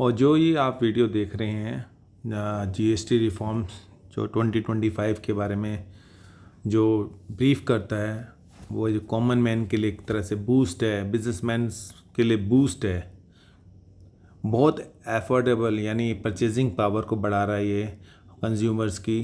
और जो ये आप वीडियो देख रहे हैं जीएसटी रिफॉर्म्स जो 2025 के बारे में जो ब्रीफ करता है, वो जो कॉमन मैन के लिए एक तरह से बूस्ट है, बिजनेसमैन के लिए बूस्ट है, बहुत एफोर्डेबल यानी परचेजिंग पावर को बढ़ा रहा है ये कंज्यूमर्स की।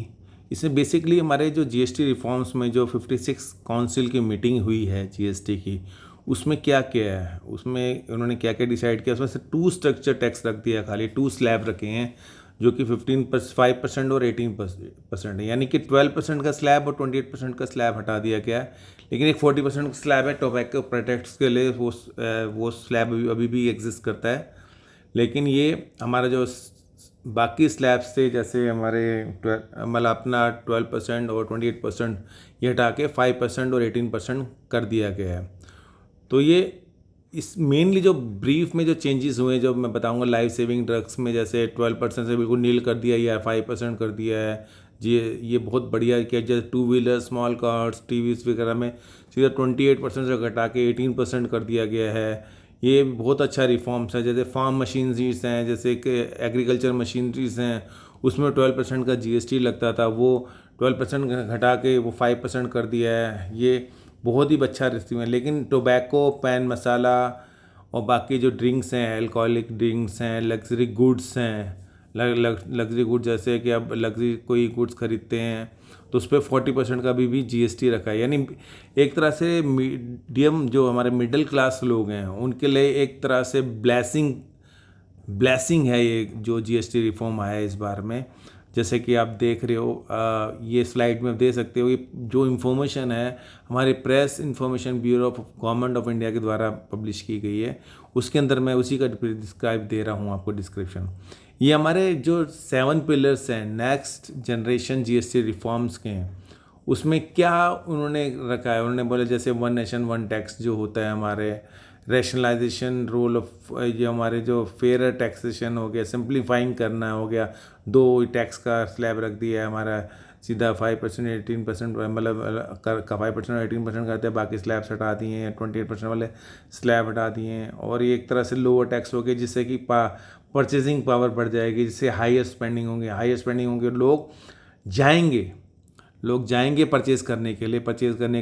इसमें बेसिकली हमारे जो जीएसटी रिफॉर्म्स में जो 56 काउंसिल की मीटिंग हुई है जीएसटी की, उसमें क्या क्या है, उसमें उन्होंने क्या क्या डिसाइड किया। उसमें से 2 स्ट्रक्चर टैक्स रख दिया, खाली 2 स्लैब रखे हैं जो कि 5% और 18% है, यानी कि 12% का स्लैब और 28% का स्लैब हटा दिया गया है। लेकिन एक 40% का स्लैब है टोबैको प्रोडक्ट्स के लिए, वो स्लैब अभी भी एग्जिस्ट करता है। लेकिन ये हमारा जो बाकी स्लैब्स थे, जैसे हमारे मतलब अपना 12% और 28%, ये हटा के 5% और 18% कर दिया गया है। तो ये इस मेनली जो ब्रीफ में जो चेंजेस हुए जो मैं बताऊंगा, लाइफ सेविंग ड्रग्स में जैसे 12% से बिल्कुल नील कर दिया या 5% कर दिया है। ये बहुत बढ़िया किया। जैसे 2 व्हीलर, स्मॉल कार्स, टीवीज़ वगैरह में सीधा 28% से घटा के 18% कर दिया गया है। ये बहुत अच्छा रिफॉर्म्स है। जैसे फार्म मशीनरीज हैं, जैसे कि एग्रीकल्चर मशीनरीज हैं, उसमें 12% का जीएसटी लगता था, वो 12% घटा के वो 5% कर दिया है। ये बहुत ही अच्छा रिस्तीम है। लेकिन टोबैको, पैन मसाला और बाकी जो ड्रिंक्स हैं, अल्कोहलिक ड्रिंक्स हैं, लग्जरी गुड्स हैं, लग्जरी गुड्स जैसे कि आप लग्जरी कोई गुड्स खरीदते हैं तो उस पर 40% का भी जीएसटी रखा है। यानी एक तरह से मीडियम जो हमारे मिडिल क्लास लोग हैं उनके लिए एक तरह से ब्लेसिंग है ये जो जीएसटी रिफॉर्म आया है इस बार में। जैसे कि आप देख रहे हो, ये स्लाइड में आप देख सकते हो, ये जो इन्फॉर्मेशन है हमारे press information bureau of government of India के द्वारा पब्लिश की गई है। उसके अंदर मैं उसी का डिस्क्राइब दे रहा हूँ आपको डिस्क्रिप्शन। ये हमारे जो 7 पिलर्स हैं नेक्स्ट जनरेशन जीएसटी रिफॉर्म्स के हैं, उसमें क्या उन्होंने रखा है। उन्होंने बोला जैसे 1 नेशन 1 टैक्स जो होता है, हमारे रैशनलाइजेशन रोल ऑफ ये हमारे जो फेयर टैक्सेशन हो गया, सिंप्लीफाइंग करना हो गया। 2 टैक्स का स्लैब रख दिया है हमारा, सीधा 5% 18% मतलब 5% और 18% करते हैं, बाकी स्लैब्स हटा दिए हैं, 28% वाले स्लैब हटा दिए हैं। और ये एक तरह से लोअर टैक्स हो गए जिससे कि परचेजिंग पावर बढ़ जाएगी, जिससे हायर स्पेंडिंग होंगे, लोग जाएंगे परचेज़ करने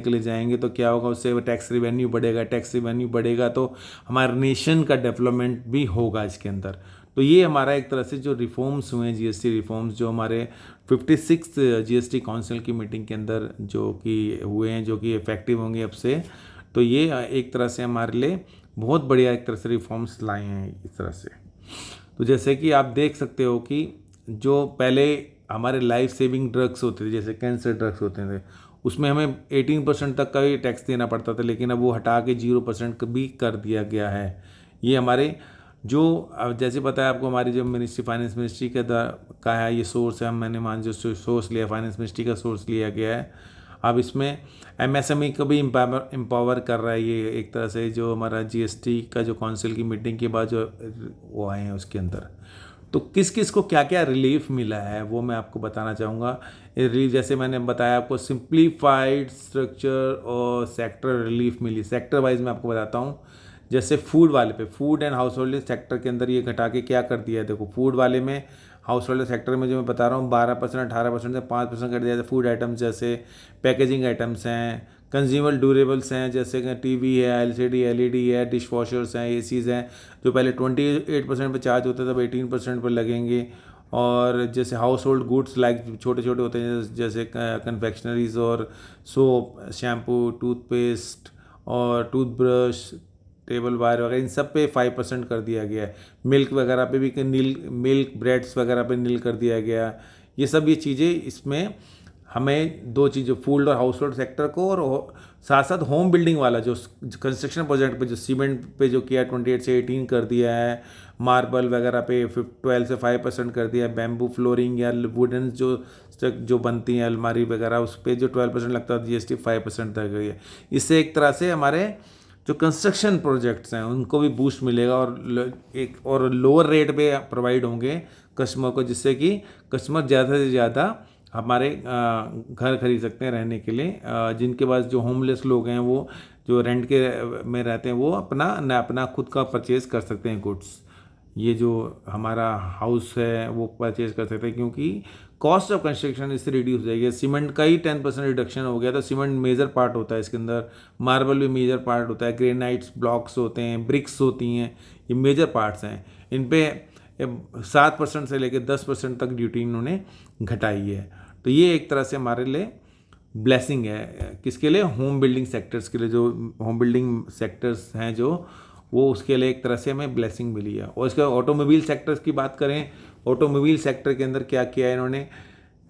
के लिए जाएंगे तो क्या होगा, उससे टैक्स रिवेन्यू बढ़ेगा तो हमारे नेशन का डेवलपमेंट भी होगा इसके अंदर। तो ये हमारा एक तरह से जो रिफॉर्म्स हुए हैं, जीएसटी रिफॉर्म्स जो हमारे 56 जीएसटी काउंसिल की मीटिंग के अंदर जो कि हुए हैं, जो कि इफेक्टिव होंगे अब से। तो ये एक तरह से हमारे लिए बहुत बढ़िया एक तरह से रिफॉर्म्स लाए हैं इस तरह से। तो जैसे कि आप देख सकते हो कि जो पहले हमारे लाइफ सेविंग ड्रग्स होते थे, जैसे कैंसर ड्रग्स होते थे, उसमें हमें 18% तक का ही टैक्स देना पड़ता था, लेकिन अब वो हटा के 0% भी कर दिया गया है। ये हमारे जो अब जैसे पता है आपको, हमारी जो मिनिस्ट्री, फाइनेंस मिनिस्ट्री का है ये सोर्स है, मैंने मान जो सोर्स लिया, फाइनेंस मिनिस्ट्री का सोर्स लिया गया है। अब इसमें एमएसएमई को भी एम्पावर कर रहा है ये एक तरह से, जो हमारा जीएसटी का जो काउंसिल की मीटिंग के बाद जो वो आए हैं उसके अंदर। तो किस किस को क्या क्या रिलीफ मिला है वो मैं आपको बताना चाहूँगा। रिलीफ जैसे मैंने बताया आपको, सिंप्लीफाइड स्ट्रक्चर और सेक्टर रिलीफ मिली। सेक्टर वाइज मैं आपको बताता हूँ। जैसे फूड वाले पे, food and house hold sector के अंदर ये घटा के क्या कर दिया है, देखो फूड वाले में, हाउस होल्ड सेक्टर में जो मैं बता रहा हूँ 12%, 18% से 5% कर दिया था। फूड आइटम्स जैसे पैकेजिंग आइटम्स हैं, कंज्यूमर ड्यूरेबल्स हैं, जैसे कि टीवी है, एलसीडी एलईडी है, डिश वॉशर्स हैं, एसीज़ हैं, जो पहले 28% पर चार्ज होता था अब 18% पर लगेंगे। और जैसे हाउस होल्ड गुड्स लाइक छोटे छोटे होते हैं, जैसे कन्फेक्शनरीज और सोप, शैम्पू, टूथपेस्ट और टूथब्रश, टेबल वायर वगैरह, इन सब पे 5% कर दिया गया है। मिल्क वगैरह पे भी मिल्क ब्रेड्स वगैरह पे नील कर दिया गया। ये सब ये चीज़ें इसमें हमें 2 चीज़ें, फूड और हाउस होल्ड सेक्टर को, और साथ साथ होम बिल्डिंग वाला जो कंस्ट्रक्शन प्रोजेक्ट पे जो सीमेंट पे जो किया 28 से 18 कर दिया है, मार्बल वगैरह पे 12 से 5% कर दिया है, बैम्बू फ्लोरिंग या वुडन जो बनती हैं अलमारी वगैरह, उस पर जो 12% लगता है जीएसटी 5% तक गई है। इससे एक तरह से हमारे जो कंस्ट्रक्शन प्रोजेक्ट्स हैं उनको भी बूस्ट मिलेगा, और लोअर रेट पे प्रोवाइड होंगे कस्टमर को, जिससे कि कस्टमर ज़्यादा से ज़्यादा हमारे घर खरीद सकते हैं रहने के लिए। जिनके पास जो होमलेस लोग हैं, वो जो रेंट के में रहते हैं, वो अपना खुद का परचेज़ कर सकते हैं गुड्स। ये जो हमारा हाउस है वो परचेज कर सकते हैं, क्योंकि कॉस्ट ऑफ कंस्ट्रक्शन इससे रिड्यूस हो जाएगी। सीमेंट का ही 10% रिडक्शन हो गया, तो सीमेंट मेजर पार्ट होता है इसके अंदर, मार्बल भी मेजर पार्ट होता है, ग्रेनाइट्स ब्लॉक्स होते हैं, ब्रिक्स होती हैं, ये मेजर पार्ट्स हैं। इन पे 7% से लेकर 10% तक ड्यूटी इन्होंने घटाई है। तो ये एक तरह से हमारे लिए ब्लेसिंग है। किसके लिए? होम बिल्डिंग सेक्टर्स के लिए। जो होम बिल्डिंग सेक्टर्स हैं जो, वो उसके लिए एक तरह से हमें ब्लेसिंग मिली है। और इसके ऑटोमोबाइल सेक्टर्स की बात करें, ऑटोमोबाइल सेक्टर के अंदर क्या किया है इन्होंने,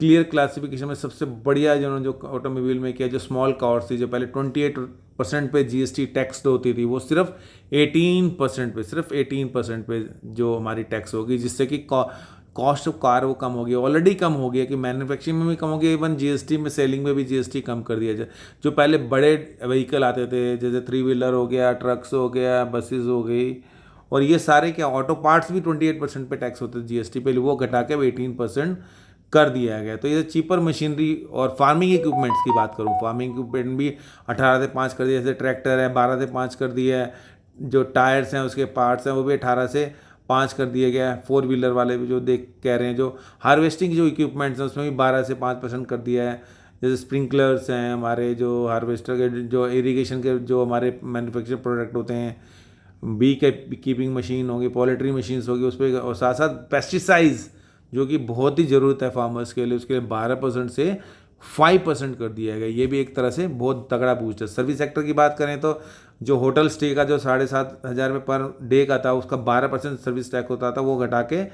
क्लियर क्लासिफिकेशन में सबसे बढ़िया जो ऑटोमोबाइल में किया, जो स्मॉल कार्स थी जो पहले 28% पे जीएसटी टैक्स होती थी, वो सिर्फ 18% पे, सिर्फ 18% पे जो हमारी टैक्स होगी, जिससे कि कॉस्ट ऑफ कार वो कम हो गया, ऑलरेडी कम हो गया, कि मैन्युफैक्चरिंग में भी कम हो गया, इवन जीएसटी में, सेलिंग में भी जीएसटी कम कर दिया जाए। जो पहले बड़े व्हीकल आते थे, जैसे 3 व्हीलर हो गया, ट्रक्स हो गया, बसेस हो गई, और ये सारे क्या, ऑटो पार्ट्स भी 28% पे टैक्स होते थे जीएसटी पे, वो घटा के 18% कर दिया गया। तो ये चीपर मशीनरी और फार्मिंग इक्विपमेंट्स की बात करूँ, फार्मिंग इक्विपमेंट भी 18 से 5 कर दिया, जैसे ट्रैक्टर है 12 से 5 कर दिया है, जो टायर्स हैं उसके पार्ट्स हैं वो भी 18 से 5 कर दिया गया है। 4 व्हीलर वाले भी जो देख कह रहे हैं, जो हार्वेस्टिंग जो इक्विपमेंट्स हैं उसमें भी 12 से 5% कर दिया है। जैसे स्प्रिंकलर्स हैं हमारे, जो हार्वेस्टर के, जो इरीगेशन के जो हमारे मैन्युफैक्चर प्रोडक्ट होते हैं, बी कीपिंग मशीन होगी, पोल्ट्री मशीन्स होगी उस पर, और साथ साथ पेस्टिसाइड्स जो कि बहुत ही ज़रूरत है फार्मर्स के लिए, उसके लिए 12% से 5% कर दिया गया। ये भी एक तरह से बहुत तगड़ा बूस्ट है। सर्विस सेक्टर की बात करें तो जो होटल स्टे का जो 7,500 रुपये पर डे का था, उसका 12% सर्विस टैक्स होता था, वो घटा के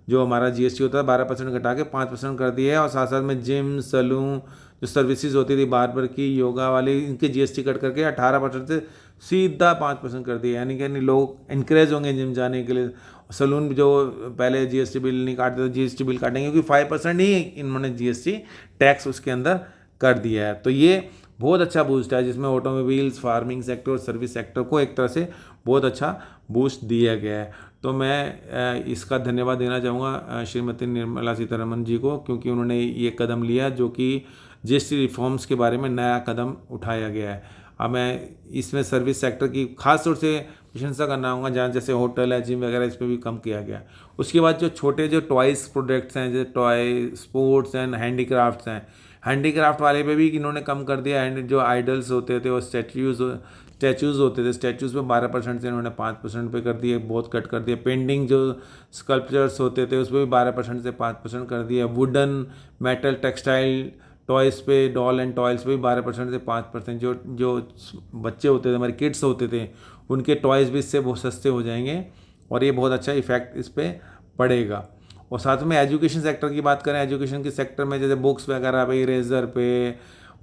जो हमारा जीएसटी होता है 12% घटा के 5% कर दिया है। और साथ साथ में जिम, सैलून, जो सर्विसेज होती थी बार्बर की, योगा वाली, इनके जीएसटी कट करके 18% से सीधा 5% कर दिया। यानी कि लोग इनक्रेज होंगे जिम जाने के लिए। सैलून जो पहले जीएसटी बिल नहीं काटते तो जीएसटी बिल काटेंगे, क्योंकि 5% ही इन्होंने जीएसटी टैक्स उसके अंदर कर दिया है। तो ये बहुत अच्छा बूस्ट है, जिसमें ऑटोमोबाइल्स, फार्मिंग सेक्टर और सर्विस सेक्टर को एक तरह से बहुत अच्छा बूस्ट दिया गया है। तो मैं इसका धन्यवाद देना चाहूँगा श्रीमती निर्मला सीतारमण जी को, क्योंकि उन्होंने ये कदम लिया जो कि जीएसटी रिफॉर्म्स के बारे में नया कदम उठाया गया है। अब मैं इसमें सर्विस सेक्टर की खास तौर से प्रशंसा करना चाहूँगा, जहाँ जैसे होटल है, जिम वगैरह, इस पर भी कम किया गया। उसके बाद जो छोटे जो टॉयज़ प्रोडक्ट्स हैं, जैसे टॉय, स्पोर्ट्स एंड हैंडीक्राफ्ट्स हैं, हैंडीक्राफ्ट वाले पे भी इन्होंने कम कर दिया। एंड जो आइडल्स होते थे और स्टैचूज़ होते थे, स्टैचूज़ पे 12% से इन्होंने 5% पे कर दिए, बहुत कट कर दिया। पेंटिंग जो स्कल्पचर्स होते थे उस पर भी 12% से 5% कर दिया। वुडन, मेटल, टेक्सटाइल टॉयज़ पे, डॉल एंड टॉयल्स पे भी 12% से 5%। जो बच्चे होते थे, हमारे किड्स होते थे, उनके टॉयज़ भी इससे बहुत सस्ते हो जाएंगे, और ये बहुत अच्छा इफेक्ट इस पर पड़ेगा। और साथ में एजुकेशन सेक्टर की बात करें, एजुकेशन के सेक्टर में जैसे बुक्स वगैरह पे, इरेजर पे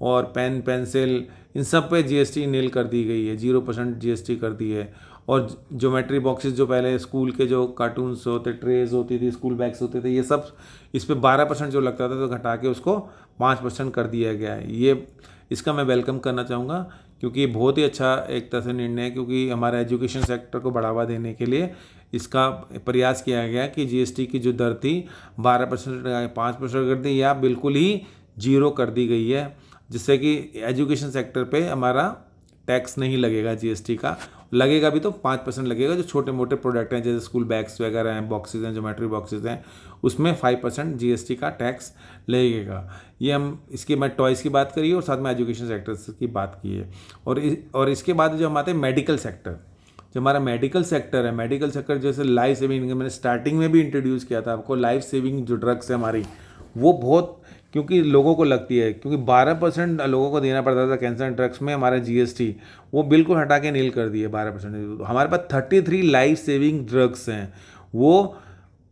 और पेन, पेंसिल, इन सब पे जीएसटी नील कर दी गई है, 0% जीएसटी कर दी है। और ज्योमेट्री बॉक्सेस जो पहले स्कूल के जो कार्टून्स होते, ट्रेज होती थी, स्कूल बैग्स होते थे, ये सब इस पे 12% जो लगता था तो घटा के उसको 5% कर दिया गया है। ये इसका मैं वेलकम करना चाहूँगा, क्योंकि ये बहुत ही अच्छा एक तरह से निर्णय है, क्योंकि हमारे एजुकेशन सेक्टर को बढ़ावा देने के लिए इसका प्रयास किया गया कि जीएसटी की जो दर थी 12% 5% कर दी, या बिल्कुल ही 0 कर दी गई है, जिससे कि एजुकेशन सेक्टर पे हमारा टैक्स नहीं लगेगा जीएसटी का। लगेगा भी तो 5% लगेगा। जो छोटे मोटे प्रोडक्ट हैं जैसे स्कूल बैग्स वगैरह हैं, बॉक्सेस हैं, ज्योमेट्री बॉक्सेस हैं, उसमें 5% जीएसटी का टैक्स लगेगा। ये हम इसकी मैं टॉयज़ की बात करिए और साथ में एजुकेशन सेक्टर की बात की है। और इसके बाद जो हम आते हैं मेडिकल सेक्टर, जो हमारा मेडिकल सेक्टर है, मेडिकल सेक्टर जैसे लाइफ सेविंग, मैंने स्टार्टिंग में भी इंट्रोड्यूस किया था आपको, लाइफ सेविंग जो ड्रग्स है हमारी, वो बहुत, क्योंकि लोगों को लगती है, क्योंकि 12% लोगों को देना पड़ता था कैंसर ड्रग्स में, हमारा जीएसटी वो बिल्कुल हटा के नील कर दिए 12%। हमारे पास 33 लाइफ सेविंग ड्रग्स हैं वो,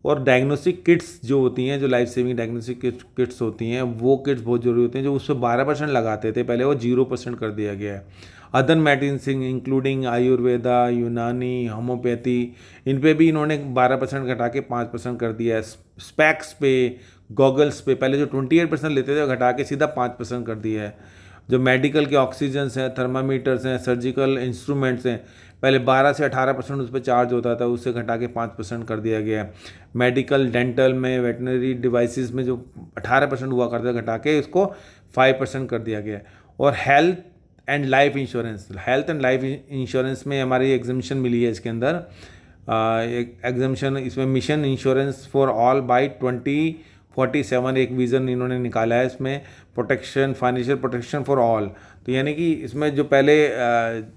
और डायग्नोस्टिक किट्स जो होती हैं, जो लाइफ सेविंग डायग्नोस्टिक किट्स होती हैं, वो किट्स बहुत ज़रूरी होती हैं, जो उस पर 12% लगाते थे पहले, वो 0% कर दिया गया है। अदर मेडिसिन इंक्लूडिंग आयुर्वेदा, यूनानी, होम्योपैथी, इन पे भी इन्होंने 12% घटा के 5% कर दिया है। स्पेक्स पे, गॉगल्स पे पहले जो 28% लेते थे वो घटा के सीधा 5% कर दिया है। जो मेडिकल के ऑक्सीजन्स हैं, थर्मामीटर्स हैं, सर्जिकल इंस्ट्रूमेंट्स हैं, पहले 12 से 18% उस पर चार्ज होता था, उससे घटा के 5% कर दिया गया है। मेडिकल, डेंटल में, वेटनरी डिवाइसेस में जो 18% हुआ करता था, घटा के इसको 5% कर दिया गया है। और हेल्थ एंड लाइफ इंश्योरेंस में हमारी एग्जम्पशन मिली है इसके अंदर, एक एग्जामेशन इसमें mission insurance for all by 2047 एक विज़न इन्होंने निकाला है। इसमें protection, financial protection for all, तो यानी कि इसमें जो पहले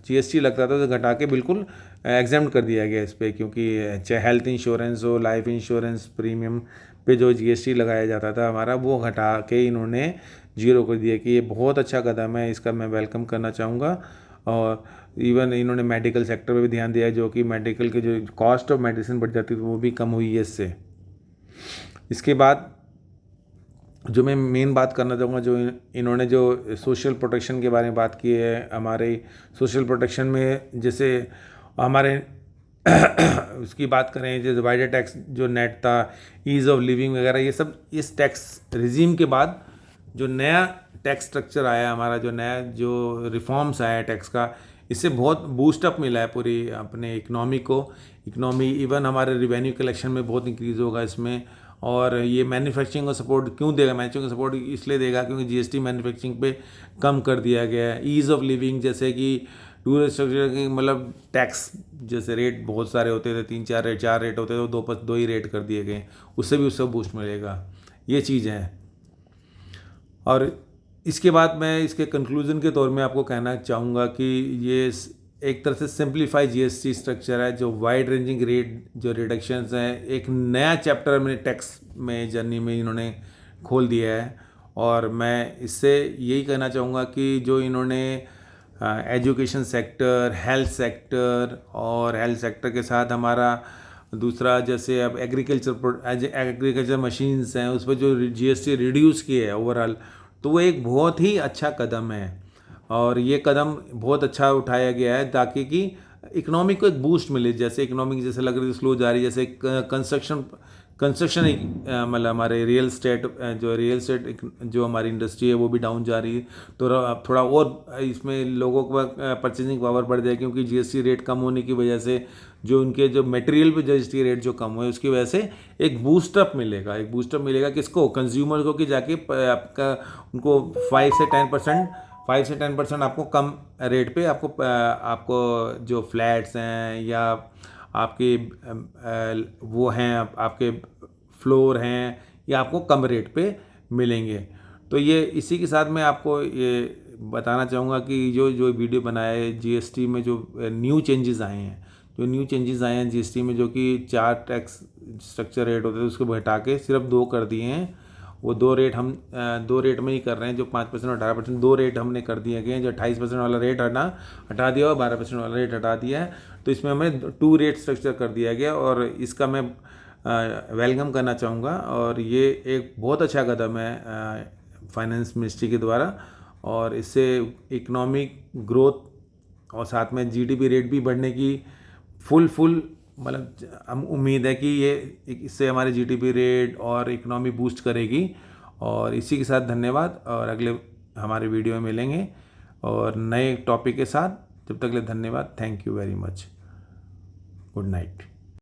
जीएसटी लगता था उसे घटा के बिल्कुल एग्जाम्प्ट कर दिया गया इस पर, क्योंकि चाहे हेल्थ इंश्योरेंस हो, लाइफ इंश्योरेंस प्रीमियम पे जो जीएसटी लगाया जाता था हमारा, वो घटा के इन्होंने जीरो कर दिया। कि ये बहुत अच्छा कदम है, इसका मैं वेलकम करना चाहूँगा। और इवन इन्होंने मेडिकल सेक्टर पे भी ध्यान दिया है, जो कि मेडिकल के जो कॉस्ट ऑफ मेडिसिन बढ़ जाती थी वो भी कम हुई है इससे। इसके बाद जो मैं मेन बात करना चाहूँगा, जो इन्होंने जो सोशल प्रोटेक्शन के बारे में बात की है, हमारे सोशल प्रोटेक्शन में जैसे हमारे उसकी बात करें, जो डिवाइडेड टैक्स जो नेट था, ईज़ ऑफ लिविंग वगैरह, ये सब इस टैक्स रिजीम के बाद जो नया टैक्स स्ट्रक्चर आया हमारा, जो नया जो रिफॉर्म्स आया टैक्स का, इससे बहुत बूस्टअप मिला है पूरी अपने इकनॉमी को। इकनॉमी इवन हमारे रिवेन्यू कलेक्शन में बहुत इंक्रीज़ होगा इसमें। और ये मैन्युफैक्चरिंग को सपोर्ट क्यों देगा? मैन्युफैक्चरिंग को सपोर्ट इसलिए देगा क्योंकि जीएसटी मैन्युफैक्चरिंग पे कम कर दिया गया है। ईज़ ऑफ लिविंग, जैसे कि टूरिस्ट स्ट्रक्चर की मतलब टैक्स जैसे रेट बहुत सारे होते थे, 3-4 रेट होते थे, तो 2 ही रेट कर दिए गए, उससे भी उससे बूस्ट मिलेगा। ये चीज़ है। और इसके बाद मैं इसके कंक्लूज़न के तौर में आपको कहना चाहूँगा कि ये एक तरह से सिंप्लीफाई जीएसटी स्ट्रक्चर है, जो वाइड रेंजिंग रेट जो रिडक्शंस हैं, एक नया चैप्टर मैंने टैक्स में जर्नी में इन्होंने खोल दिया है। और मैं इससे यही कहना चाहूँगा कि जो इन्होंने एजुकेशन सेक्टर, हेल्थ सेक्टर, और हेल्थ सेक्टर के साथ हमारा दूसरा जैसे अब एग्रीकल्चर मशीन्स हैं, उस पर जो जीएसटी रिड्यूस की है ओवरऑल, तो वो एक बहुत ही अच्छा कदम है। और ये कदम बहुत अच्छा उठाया गया है ताकि कि इकोनॉमी को एक बूस्ट मिले। जैसे इकोनॉमिक जैसे लग रही है स्लो जा रही है, जैसे कंस्ट्रक्शन मतलब हमारे रियल स्टेट जो हमारी इंडस्ट्री है वो भी डाउन जा रही है। तो थोड़ा और इसमें लोगों को परचेजिंग पावर बढ़ जाए, क्योंकि जीएसटी रेट कम होने की वजह से जो उनके जो मटेरियल पे जीएसटी रेट जो कम हुए, उसकी वजह से एक बूस्टअप मिलेगा किसको? कंज्यूमर को, कि जाके आपका उनको 5 से 10% आपको कम रेट पे आपको जो फ्लैट्स हैं या आपके वो हैं, आपके फ्लोर हैं, या आपको कम रेट पे मिलेंगे। तो ये इसी के साथ मैं आपको ये बताना चाहूँगा कि जो वीडियो बनाया है, जीएसटी में जो न्यू चेंजेस आए हैं जीएसटी में, जो कि 4 टैक्स स्ट्रक्चर रेट होते थे उसको घटा के सिर्फ 2 कर दिए हैं। वो 2 रेट हम 2 रेट में ही कर रहे हैं, जो 5% और 18%, 2 रेट हमने कर दिए गए हैं। जो 28% वाला रेट हटा दिया और 12% वाला रेट हटा दिया है। तो इसमें हमें 2 रेट स्ट्रक्चर कर दिया गया, और इसका मैं वेलकम करना चाहूँगा। और ये एक बहुत अच्छा कदम है फाइनेंस मिनिस्ट्री के द्वारा, और इससे इकोनॉमिक ग्रोथ और साथ में जीडीपी रेट भी बढ़ने की फुल मतलब हम उम्मीद है कि ये इससे हमारे जीडीपी रेट और इकोनॉमी बूस्ट करेगी। और इसी के साथ धन्यवाद, और अगले हमारे वीडियो में मिलेंगे और नए टॉपिक के साथ। जब तक के लिए धन्यवाद। Thank you very much. Good night.